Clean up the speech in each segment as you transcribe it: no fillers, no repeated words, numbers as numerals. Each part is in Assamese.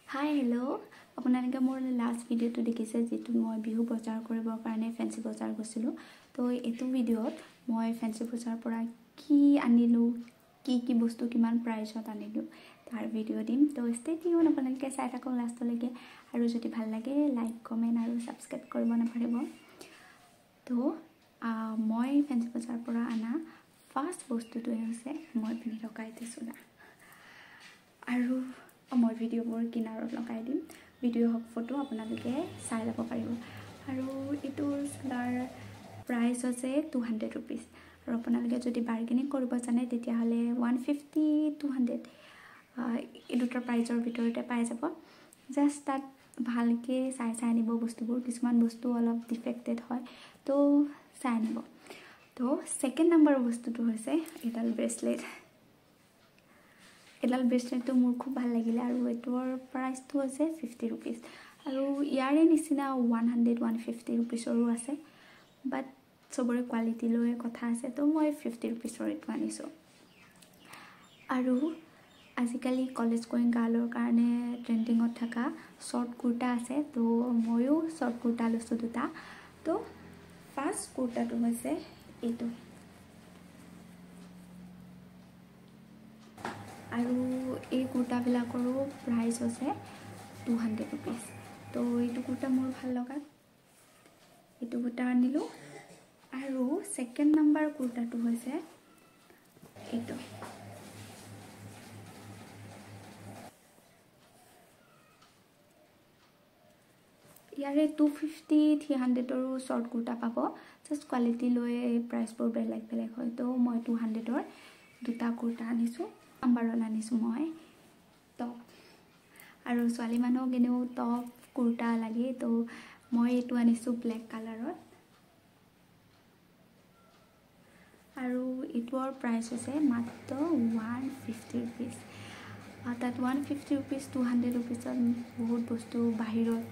Hi, hello. আপোনালোকে মোৰ লাষ্ট ভিডিঅ'টো দেখিছে যেটো মই বিহু বজাৰ কৰিবৰ কাৰণে ফেন্সি বজাৰ গৈছিলো তো এটো ভিডিঅ'ত মই ফেন্সি বজাৰ পৰা কি আনিলো কি বস্তু কিমান প্ৰাইছত আনিলো তাৰ ভিডিঅ' দিম তো ষ্টে টিউন আপোনালোকে চাই থাকক লাষ্টলৈকে আৰু যদি ভাল লাগে লাইক কমেন্ট আৰু সাবস্ক্ৰাইব কৰিব নাপাহৰিব তো মই ফেন্সি বজাৰ পৰা আনা ফাৰ্ষ্ট বস্তুটো হৈছে মই পিন্ধি থকা এটা চোলা আৰু মই ভিডিঅ'বোৰ কিনাৰত লগাই দিম ভিডিঅ' হক ফটো আপোনালোকে চাই ল'ব পাৰিব আৰু এটো চোলাৰ প্ৰাইস আছে 200 रुपीस আৰু আপোনালোকে যদি বাৰ্গেনিং কৰিব জানে তেতিয়া হলে 150 200 এই দুটা প্ৰাইজৰ ভিতৰতে পাই যাব জাস্ট তাত ভালকে চাই আনিব বস্তুবোৰ কিছুমান বস্তু অলপ ডিফেক্টেড হয় তো চাই আনিব তো সেকেন্ড নম্বৰ বস্তুটো হৈছে এডাল ব্ৰেসলেট এডাল ব্ৰেসলেটটো মোৰ খুব ভাল লাগিলে আৰু এটোৰ প্ৰাইসটো আছে 50 रुपीस আৰু ইয়াৰে নিচিনা 100 150 रुपीसৰো আছে বাট সবৰে কোৱালিটি লৈ কথা আছে তো মই 50 रुपीसৰ এটো আনিছো আৰু আজিকালি কলেজ গোইং গাৰ্লৰ কাৰণে ট্ৰেন্ডিংত থকা শৰ্ট কুৰ্তা আছে তো ময়ো শৰ্ট কুৰ্তা লৈছো দুটা তো ফাৰ্ষ্ট কুৰ্তাটো হৈছে এটো আৰু এই কুৰ্তা বিলাকৰো প্ৰাইস আছে 200 रुपीस তো এইটো কুৰ্তা মোৰ ভাল লগা এইটো কুৰ্তা আনিলো আৰু সেকেন্ড নম্বৰ কুৰ্তাটো হৈছে এইটো ইয়াৰে 250 300 ৰ শৰ্ট কুৰ্তা পাব জাস্ট কোৱালিটি লৈ প্ৰাইসবোৰ বেলেগ হয় তো মই 200 ৰ দুটা কুৰ্তা আনিছো নাম্বাৰত আনিছো মই টপ আৰু ছোৱালী মানুহক এনেও টপ কুৰ্তা লাগে তো মই এটো আনিছো ব্ল্যাক কালাৰত আৰু এটোৰ প্ৰাইস আছে মাত্ৰ 150 रुपीस তাত 150 रुपीस 200 रुपीस বহুত বস্তু বাহিৰত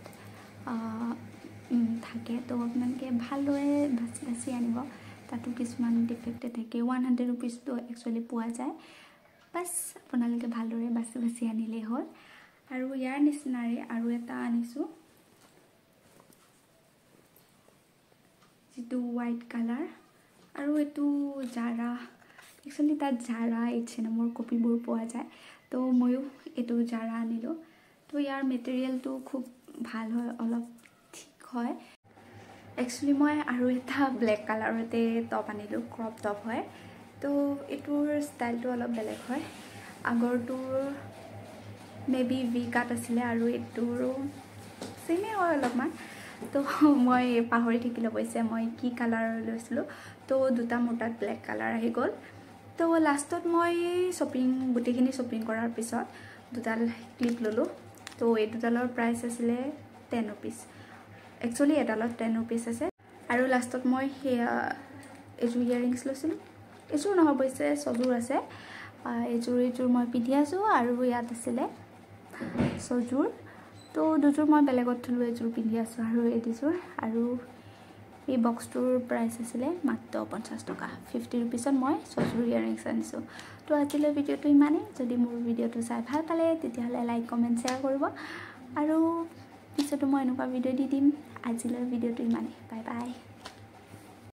থাকে তো আপোনালোকে ভালদৰে বাছি আনিব তাতো কিছুমান ডিফেক্ট থাকে 100 रुपीस তো একচুয়ালি পোৱা যায় বাস আপোনালোকে ভালদৰে বাছি আনিলে হ'ল আৰু ইয়াৰ নিচিনাৰে আৰু এটা আনিছো যেটো হোৱাইট কালাৰ আৰু এটো জাৰা একচুয়ালি তাত জাৰা H&M কপিবোৰ পোৱা যায় তো ময়ো এটো জাৰা আনিলো তো ইয়াৰ মেটেৰিয়েলটো খুব ভাল হয় অলপ ঠিক হয় একচুয়ালি মই আৰু এটা ব্ল্যাক কালাৰতে টপ আনিলো ক্ৰপ টপ হয় তো এটোৰ ষ্টাইলটো অলপ বেলেগ হয় আগৰটোৰ মেবি ভি কাট আছিল আৰু এটোৰো সেমে হয় অলপমান তো মই পাহৰি থাকিলো কৈছে মই কি কালাৰ লৈছিলো তো দুটা মোটাত ব্ল্যাক কালাৰ আহি গল তো লাষ্টত মই গুটিখিনি শপিং কৰাৰ পিছত দুটাল ক্লিপ ললো তো এই দুটালৰ প্ৰাইস আছিল 10 रुपीस একচুয়ালি এডালত 10 रुपीस আছে আৰু লাষ্টত মই এজু ইয়াৰিংছ লৈছিলো এজু নহয় বৈছে সজুৰ আছে এজুৰ মই পিন্ধি আছো আৰু ইয়াত আছিল সজুৰ তো দুজুৰ মই বেলেগত থলো এজুৰ পিন্ধি আছো আৰু এদিজুৰ আৰু এই বক্সটোৰ প্ৰাইস আছিল মাত্ৰ 50 টকা 50 रुपीसত মই সজুৰ ইয়াৰিংছ আনিছো তো আজিলৈ ভিডিঅ'টো ইমানেই যদি মোৰ ভিডিঅ'টো চাই ভাল পালে তেতিয়াহলে লাইক কমেন্ট শেয়াৰ কৰিব আৰু পিছতো মই এনেকুৱা ভিডিঅ' দি দিম আজিলৈ ভিডিঅ'টো ইমানেই বাই বাই